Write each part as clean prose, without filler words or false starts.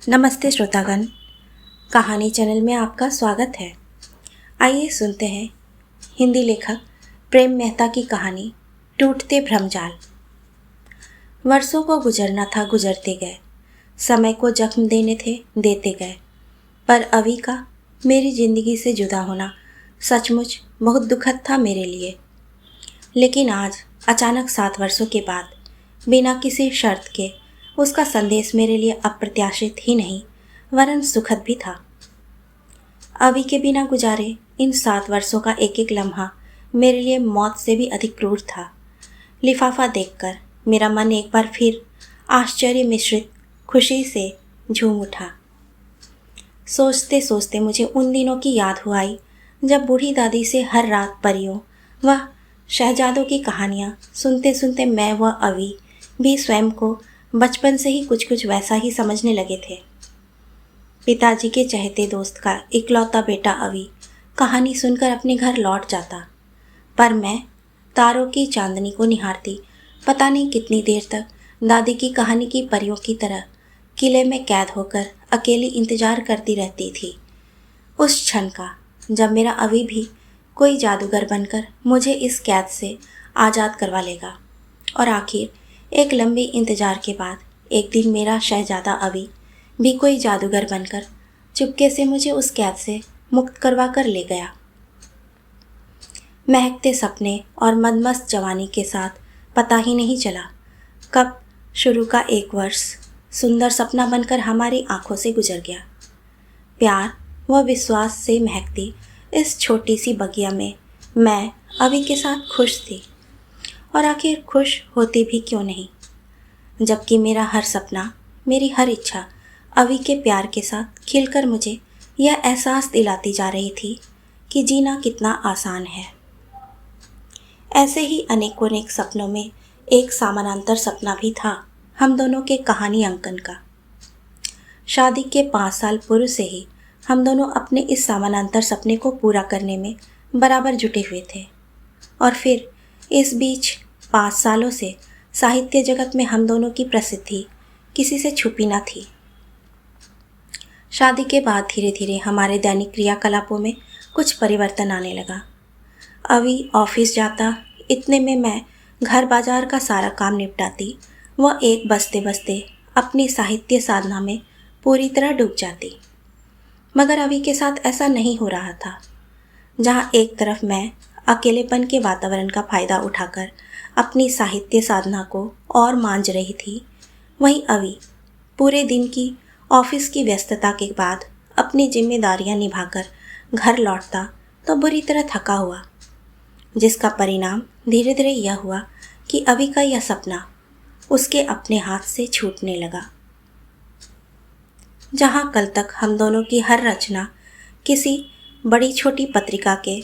नमस्ते श्रोतागण, कहानी चैनल में आपका स्वागत है। आइए सुनते हैं हिंदी लेखक प्रेम मेहता की कहानी टूटते भ्रमजाल। वर्षों को गुजरना था, गुजरते गए। समय को जख्म देने थे, देते गए। पर अभी का मेरी जिंदगी से जुदा होना सचमुच बहुत दुखद था मेरे लिए। लेकिन आज अचानक 7 वर्षों के बाद बिना किसी शर्त के उसका संदेश मेरे लिए अप्रत्याशित ही नहीं वरन सुखद भी था। अभी के बिना गुजारे इन 7 वर्षों का एक एक लम्हा मेरे लिए मौत से भी अधिक क्रूर था। लिफाफा देखकर मेरा मन एक बार फिर आश्चर्य मिश्रित खुशी से झूम उठा। सोचते सोचते मुझे उन दिनों की याद हुआ आई जब बूढ़ी दादी से हर रात परियों व शहजादों की कहानियाँ सुनते सुनते मैं व अभी भी स्वयं को बचपन से ही कुछ वैसा ही समझने लगे थे। पिताजी के चहेते दोस्त का इकलौता बेटा अभी कहानी सुनकर अपने घर लौट जाता, पर मैं तारों की चांदनी को निहारती पता नहीं कितनी देर तक दादी की कहानी की परियों की तरह किले में कैद होकर अकेली इंतजार करती रहती थी उस क्षण का जब मेरा अभी भी कोई जादूगर बनकर मुझे इस कैद से आज़ाद करवा लेगा। और आखिर एक लंबी इंतजार के बाद एक दिन मेरा शहजादा अभी भी कोई जादूगर बनकर चुपके से मुझे उस कैद से मुक्त करवा कर ले गया। महकते सपने और मदमस्त जवानी के साथ पता ही नहीं चला कब शुरू का 1 वर्ष सुंदर सपना बनकर हमारी आंखों से गुजर गया। प्यार व विश्वास से महकती इस छोटी सी बगिया में मैं अभी के साथ खुश थी, और आखिर खुश होती भी क्यों नहीं, जबकि मेरा हर सपना, मेरी हर इच्छा अभी के प्यार के साथ खिलकर मुझे यह एहसास दिलाती जा रही थी कि जीना कितना आसान है। ऐसे ही अनेकों अनेक सपनों में एक समानांतर सपना भी था हम दोनों के कहानी अंकन का। शादी के 5 साल पूर्व से ही हम दोनों अपने इस समानांतर सपने को पूरा करने में बराबर जुटे हुए थे, और फिर इस बीच 5 सालों से साहित्य जगत में हम दोनों की प्रसिद्धि किसी से छुपी न थी। शादी के बाद धीरे धीरे हमारे दैनिक क्रियाकलापों में कुछ परिवर्तन आने लगा। अभी ऑफिस जाता, इतने में मैं घर बाजार का सारा काम निपटाती व एक बसते बसते अपनी साहित्य साधना में पूरी तरह डूब जाती। मगर अभी के साथ ऐसा नहीं हो रहा था। जहाँ एक तरफ मैं अकेलेपन के वातावरण का फ़ायदा उठाकर अपनी साहित्य साधना को और मांझ रही थी, वहीं अभी पूरे दिन की ऑफिस की व्यस्तता के बाद अपनी जिम्मेदारियां निभाकर घर लौटता तो बुरी तरह थका हुआ, जिसका परिणाम धीरे धीरे यह हुआ कि अभी का यह सपना उसके अपने हाथ से छूटने लगा। जहाँ कल तक हम दोनों की हर रचना किसी बड़ी छोटी पत्रिका के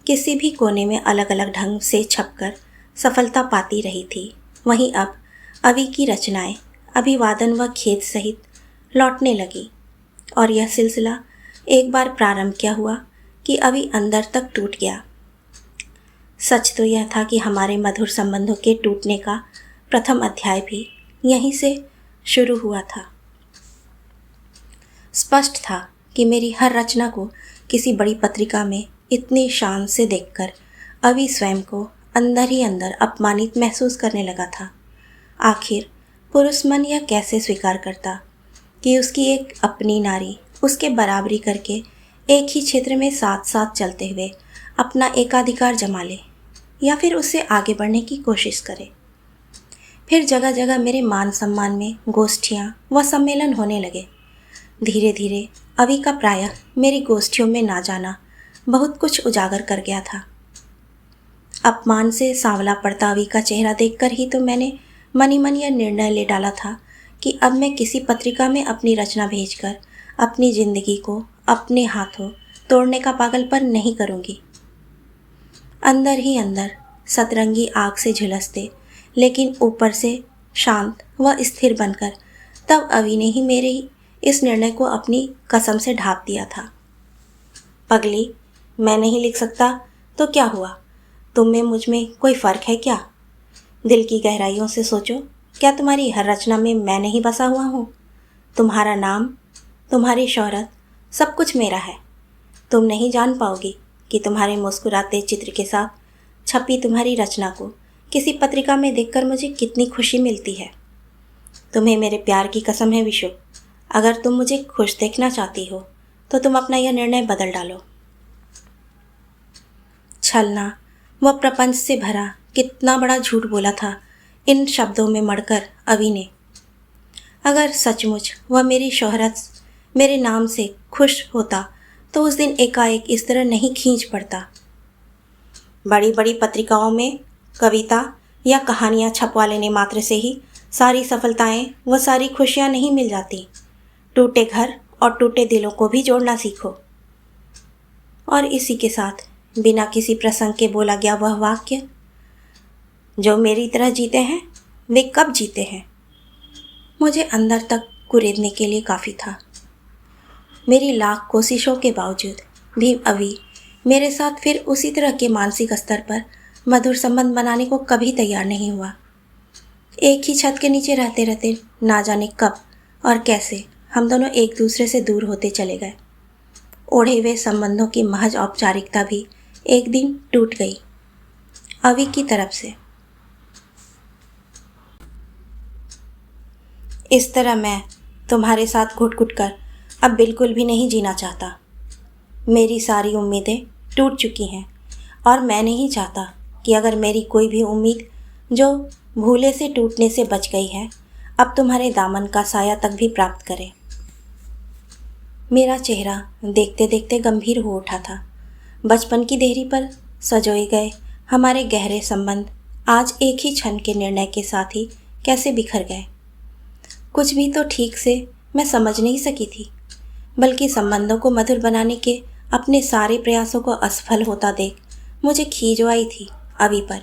किसी भी कोने में अलग अलग ढंग से छपकर सफलता पाती रही थी, वहीं अब अभी की रचनाएं अभिवादन व खेद सहित लौटने लगी। और यह सिलसिला एक बार प्रारंभ क्या हुआ कि अभी अंदर तक टूट गया। सच तो यह था कि हमारे मधुर संबंधों के टूटने का प्रथम अध्याय भी यहीं से शुरू हुआ था। स्पष्ट था कि मेरी हर रचना को किसी बड़ी पत्रिका में इतनी शान से देखकर अभी स्वयं को अंदर ही अंदर अपमानित महसूस करने लगा था। आखिर पुरुष मन यह कैसे स्वीकार करता कि उसकी एक अपनी नारी उसके बराबरी करके एक ही क्षेत्र में साथ साथ चलते हुए अपना एकाधिकार जमा ले, या फिर उससे आगे बढ़ने की कोशिश करे। फिर जगह जगह मेरे मान सम्मान में गोष्ठियाँ व सम्मेलन होने लगे। धीरे धीरे अभी का प्रायः मेरी गोष्ठियों में ना जाना बहुत कुछ उजागर कर गया था। अपमान से सांवला पड़ता अभी का चेहरा देखकर ही तो मैंने मनी मन यह निर्णय ले डाला था कि अब मैं किसी पत्रिका में अपनी रचना भेजकर अपनी जिंदगी को अपने हाथों तोड़ने का पागलपन नहीं करूँगी। अंदर ही अंदर सतरंगी आग से झुलसते लेकिन ऊपर से शांत व स्थिर बनकर तब अभी ने ही मेरे इस निर्णय को अपनी कसम से ढाँप दिया था। पगली, मैं नहीं लिख सकता तो क्या हुआ? तुम में मुझ में कोई फ़र्क है क्या? दिल की गहराइयों से सोचो, क्या तुम्हारी हर रचना में मैं नहीं बसा हुआ हूँ? तुम्हारा नाम तुम्हारी शोहरत, सब कुछ मेरा है। तुम नहीं जान पाओगी कि तुम्हारे मुस्कुराते चित्र के साथ छपी तुम्हारी रचना को किसी पत्रिका में देखकर मुझे कितनी खुशी मिलती है। तुम्हें मेरे प्यार की कसम है विशु, अगर तुम मुझे खुश देखना चाहती हो तो तुम अपना यह निर्णय बदल डालो। छलना व प्रपंच से भरा कितना बड़ा झूठ बोला था इन शब्दों में मढ़कर अवि ने। अगर सचमुच वह मेरी शोहरत मेरे नाम से खुश होता तो उस दिन एकाएक इस तरह नहीं खींच पड़ता। बड़ी बड़ी पत्रिकाओं में कविता या कहानियाँ छपवा लेने मात्र से ही सारी सफलताएं व सारी खुशियाँ नहीं मिल जाती। टूटे घर और टूटे दिलों को भी जोड़ना सीखो। और इसी के साथ बिना किसी प्रसंग के बोला गया वह वाक्य, जो मेरी तरह जीते हैं वे कब जीते हैं, मुझे अंदर तक कुरेदने के लिए काफ़ी था। मेरी लाख कोशिशों के बावजूद भी अवि मेरे साथ फिर उसी तरह के मानसिक स्तर पर मधुर संबंध बनाने को कभी तैयार नहीं हुआ। एक ही छत के नीचे रहते रहते ना जाने कब और कैसे हम दोनों एक दूसरे से दूर होते चले गए। ओढ़े हुए संबंधों की महज औपचारिकता भी एक दिन टूट गई अवि की तरफ से। इस तरह मैं तुम्हारे साथ घुट घुट कर अब बिल्कुल भी नहीं जीना चाहता। मेरी सारी उम्मीदें टूट चुकी हैं और मैं नहीं चाहता कि अगर मेरी कोई भी उम्मीद जो भूले से टूटने से बच गई है अब तुम्हारे दामन का साया तक भी प्राप्त करे। मेरा चेहरा देखते देखते गंभीर हो उठा था। बचपन की देहरी पर सजोए गए हमारे गहरे संबंध आज एक ही क्षण के निर्णय के साथ ही कैसे बिखर गए। कुछ भी तो ठीक से मैं समझ नहीं सकी थी, बल्कि संबंधों को मधुर बनाने के अपने सारे प्रयासों को असफल होता देख मुझे खींच आई थी अवि पर।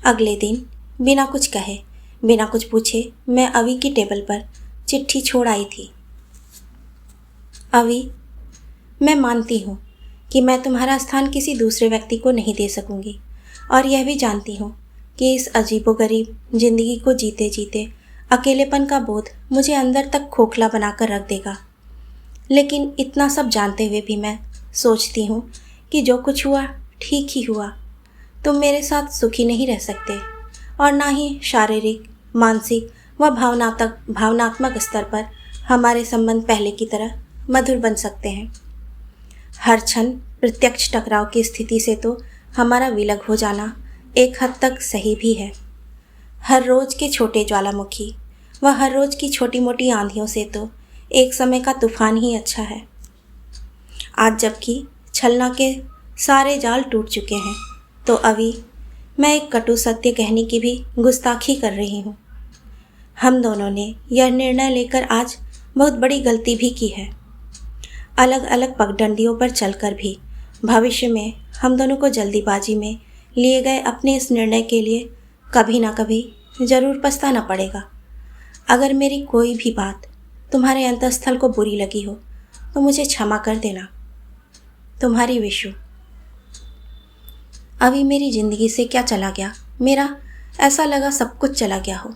अगले दिन बिना कुछ कहे बिना कुछ पूछे मैं अवि की टेबल पर चिट्ठी छोड़ आई थी। अवि, मैं मानती हूँ कि मैं तुम्हारा स्थान किसी दूसरे व्यक्ति को नहीं दे सकूँगी और यह भी जानती हूँ कि इस अजीबोगरीब जिंदगी को जीते जीते अकेलेपन का बोध मुझे अंदर तक खोखला बनाकर रख देगा। लेकिन इतना सब जानते हुए भी मैं सोचती हूँ कि जो कुछ हुआ ठीक ही हुआ। तुम मेरे साथ सुखी नहीं रह सकते और ना ही शारीरिक, मानसिक व भावनात्मक स्तर पर हमारे संबंध पहले की तरह मधुर बन सकते हैं। हर क्षण प्रत्यक्ष टकराव की स्थिति से तो हमारा विलग हो जाना एक हद तक सही भी है। हर रोज़ के छोटे ज्वालामुखी व हर रोज़ की छोटी मोटी आंधियों से तो एक समय का तूफान ही अच्छा है। आज जबकि छलना के सारे जाल टूट चुके हैं तो अवि, मैं एक कटु सत्य कहने की भी गुस्ताखी कर रही हूँ। हम दोनों ने यह निर्णय लेकर आज बहुत बड़ी गलती भी की है। अलग अलग पगडंडियों पर चलकर भी भविष्य में हम दोनों को जल्दीबाजी में लिए गए अपने इस निर्णय के लिए कभी ना कभी ज़रूर पछताना पड़ेगा। अगर मेरी कोई भी बात तुम्हारे अंतःस्थल को बुरी लगी हो तो मुझे क्षमा कर देना। तुम्हारी विशु। अभी मेरी ज़िंदगी से क्या चला गया, मेरा ऐसा लगा सब कुछ चला गया हो।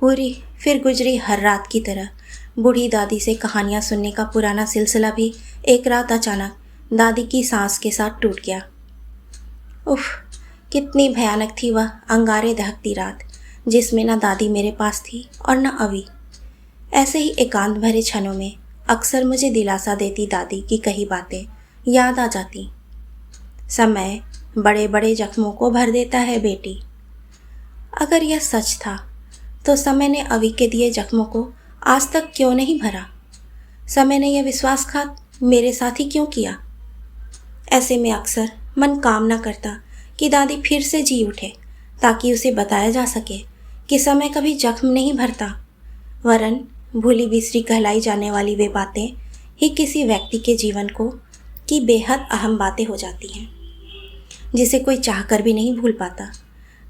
पूरी फिर गुजरी हर रात की तरह बूढ़ी दादी से कहानियाँ सुनने का पुराना सिलसिला भी एक रात अचानक दादी की सांस के साथ टूट गया। उफ, कितनी भयानक थी वह अंगारे दहकती रात जिसमें ना दादी मेरे पास थी और ना अवि। ऐसे ही एकांत भरे क्षणों में अक्सर मुझे दिलासा देती दादी की कही बातें याद आ जाती। समय बड़े बड़े जख्मों को भर देता है बेटी। अगर यह सच था तो समय ने अवि के दिए जख्मों को आज तक क्यों नहीं भरा? समय ने यह विश्वासघात मेरे साथ ही क्यों किया? ऐसे में अक्सर मन कामना करता कि दादी फिर से जी उठे ताकि उसे बताया जा सके कि समय कभी जख्म नहीं भरता, वरन भूली बिसरी कहलाई जाने वाली वे बातें ही किसी व्यक्ति के जीवन को की बेहद अहम बातें हो जाती हैं, जिसे कोई चाहकर भी नहीं भूल पाता,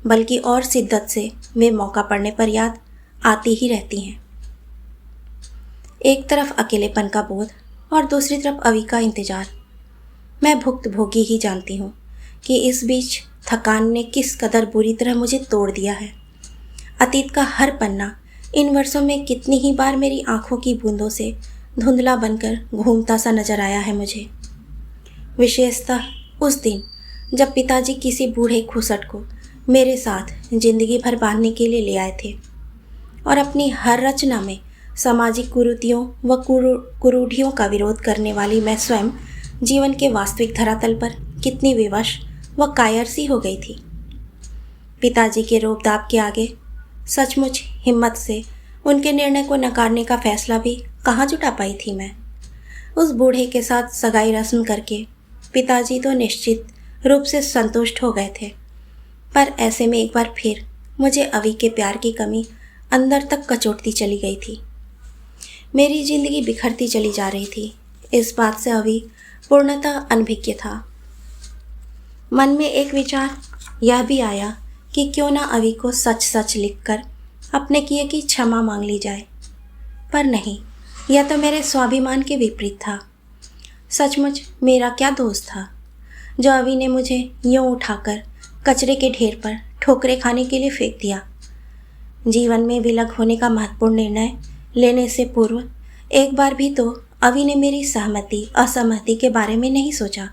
बल्कि और शिद्दत से वे मौका पड़ने पर याद आती ही रहती हैं। एक तरफ अकेलेपन का बोध और दूसरी तरफ अवि का इंतजार। मैं भुक्तभोगी ही जानती हूँ कि इस बीच थकान ने किस कदर बुरी तरह मुझे तोड़ दिया है। अतीत का हर पन्ना इन वर्षों में कितनी ही बार मेरी आंखों की बूंदों से धुंधला बनकर घूमता सा नजर आया है मुझे। विशेषतः उस दिन जब पिताजी किसी बूढ़े खुसट को मेरे साथ जिंदगी भर बांधने के लिए ले आए थे और अपनी हर रचना में सामाजिक कुरीतियों व कुरूढ़ियों का विरोध करने वाली मैं स्वयं जीवन के वास्तविक धरातल पर कितनी विवश व कायर सी हो गई थी। पिताजी के रोब-दाब के आगे सचमुच हिम्मत से उनके निर्णय को नकारने का फैसला भी कहाँ जुटा पाई थी मैं। उस बूढ़े के साथ सगाई रस्म करके पिताजी तो निश्चित रूप से संतुष्ट हो गए थे, पर ऐसे में एक बार फिर मुझे अवी के प्यार की कमी अंदर तक कचोटती चली गई थी। मेरी जिंदगी बिखरती चली जा रही थी, इस बात से अवी पूर्णतः अनभिज्ञ था। मन में एक विचार यह भी आया कि क्यों ना अवी को सच सच लिखकर अपने किए की क्षमा मांग ली जाए, पर नहीं, यह तो मेरे स्वाभिमान के विपरीत था। सचमुच मेरा क्या दोष था जो अवी ने मुझे यूं उठाकर कचरे के ढेर पर ठोकरे खाने के लिए फेंक दिया। जीवन में विलग होने का महत्वपूर्ण निर्णय लेने से पूर्व एक बार भी तो अवी ने मेरी सहमति असहमति के बारे में नहीं सोचा।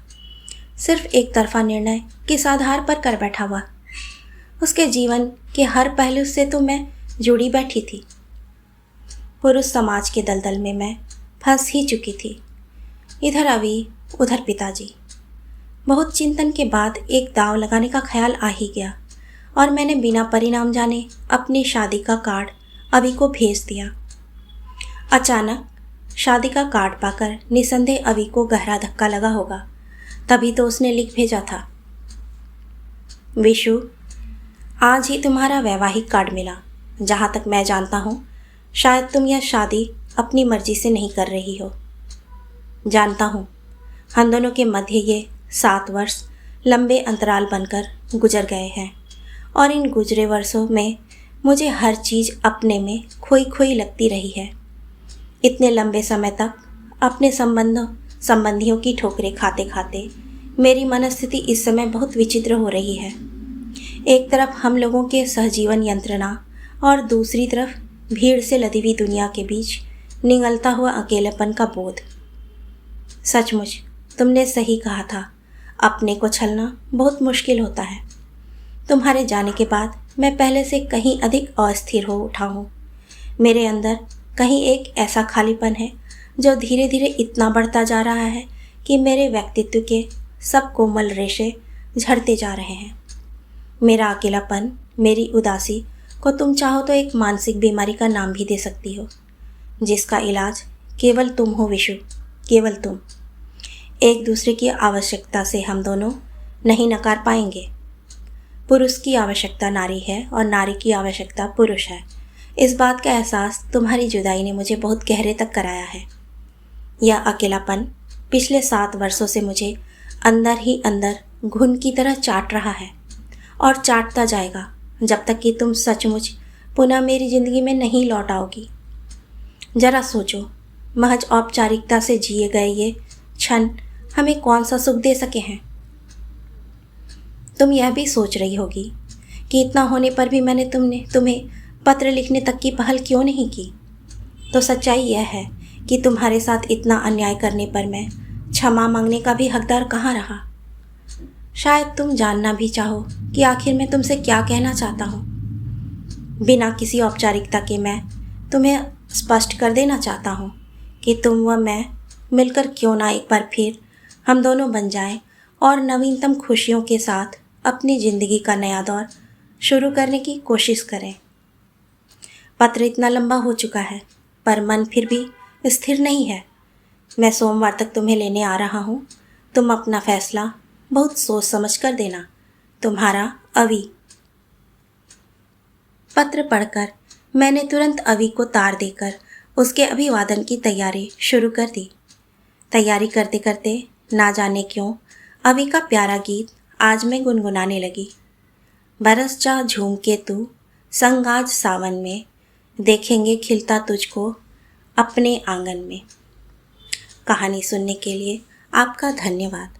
सिर्फ एक तरफा निर्णय किस आधार पर कर बैठा हुआ। उसके जीवन के हर पहलू से तो मैं जुड़ी बैठी थी। पुरुष समाज के दलदल में मैं फंस ही चुकी थी। इधर अवी, उधर पिताजी। बहुत चिंतन के बाद एक दांव लगाने का ख्याल आ ही गया और मैंने बिना परिणाम जाने अपनी शादी का कार्ड अवी को भेज दिया। अचानक शादी का कार्ड पाकर निसंदेह अवी को गहरा धक्का लगा होगा, तभी तो उसने लिख भेजा था, विशु, आज ही तुम्हारा वैवाहिक कार्ड मिला। जहाँ तक मैं जानता हूँ शायद तुम यह शादी अपनी मर्जी से नहीं कर रही हो। जानता हूँ हम दोनों के मध्य ये 7 वर्ष लंबे अंतराल बनकर गुजर गए हैं और इन गुजरे वर्षों में मुझे हर चीज़ अपने में खोई खोई लगती रही है। इतने लंबे समय तक अपने संबंधियों की ठोकरें खाते खाते मेरी मनस्थिति इस समय बहुत विचित्र हो रही है। एक तरफ हम लोगों के सहजीवन यंत्रणा और दूसरी तरफ भीड़ से लदी हुई दुनिया के बीच निगलता हुआ अकेलेपन का बोध। सचमुच तुमने सही कहा था, अपने को छलना बहुत मुश्किल होता है। तुम्हारे जाने के बाद मैं पहले से कहीं अधिक अस्थिर हो उठा हूँ। मेरे अंदर कहीं एक ऐसा खालीपन है जो धीरे धीरे इतना बढ़ता जा रहा है कि मेरे व्यक्तित्व के सब कोमल रेशे झड़ते जा रहे हैं। मेरा अकेलापन, मेरी उदासी को तुम चाहो तो एक मानसिक बीमारी का नाम भी दे सकती हो, जिसका इलाज केवल तुम हो विशु, केवल तुम। एक दूसरे की आवश्यकता से हम दोनों नहीं नकार पाएंगे। पुरुष की आवश्यकता नारी है और नारी की आवश्यकता पुरुष है। इस बात का एहसास तुम्हारी जुदाई ने मुझे बहुत गहरे तक कराया है। यह अकेलापन पिछले 7 वर्षों से मुझे अंदर ही अंदर घुन की तरह चाट रहा है और चाटता जाएगा जब तक कि तुम सचमुच पुनः मेरी ज़िंदगी में नहीं लौट आओगी। जरा सोचो, महज औपचारिकता से जिए गए ये क्षण हमें कौन सा सुख दे सके हैं। तुम यह भी सोच रही होगी कि इतना होने पर भी मैंने तुम्हें पत्र लिखने तक की पहल क्यों नहीं की। तो सच्चाई यह है कि तुम्हारे साथ इतना अन्याय करने पर मैं क्षमा मांगने का भी हकदार कहाँ रहा। शायद तुम जानना भी चाहो कि आखिर मैं तुमसे क्या कहना चाहता हूँ। बिना किसी औपचारिकता के मैं तुम्हें स्पष्ट कर देना चाहता हूँ कि तुम व मैं मिलकर क्यों ना एक बार फिर हम दोनों बन जाएं और नवीनतम खुशियों के साथ अपनी ज़िंदगी का नया दौर शुरू करने की कोशिश करें। पत्र इतना लंबा हो चुका है पर मन फिर भी स्थिर नहीं है। मैं सोमवार तक तुम्हें लेने आ रहा हूँ। तुम अपना फैसला बहुत सोच समझ कर देना। तुम्हारा अवी। पत्र पढ़कर मैंने तुरंत अवी को तार देकर उसके अभिवादन की तैयारी शुरू कर दी। तैयारी करते करते ना जाने क्यों अवी का प्यारा गीत आज मैं गुनगुनाने लगी। बरस जा झूम के तू संग आज सावन में, देखेंगे खिलता तुझको अपने आंगन में। कहानी सुनने के लिए आपका धन्यवाद।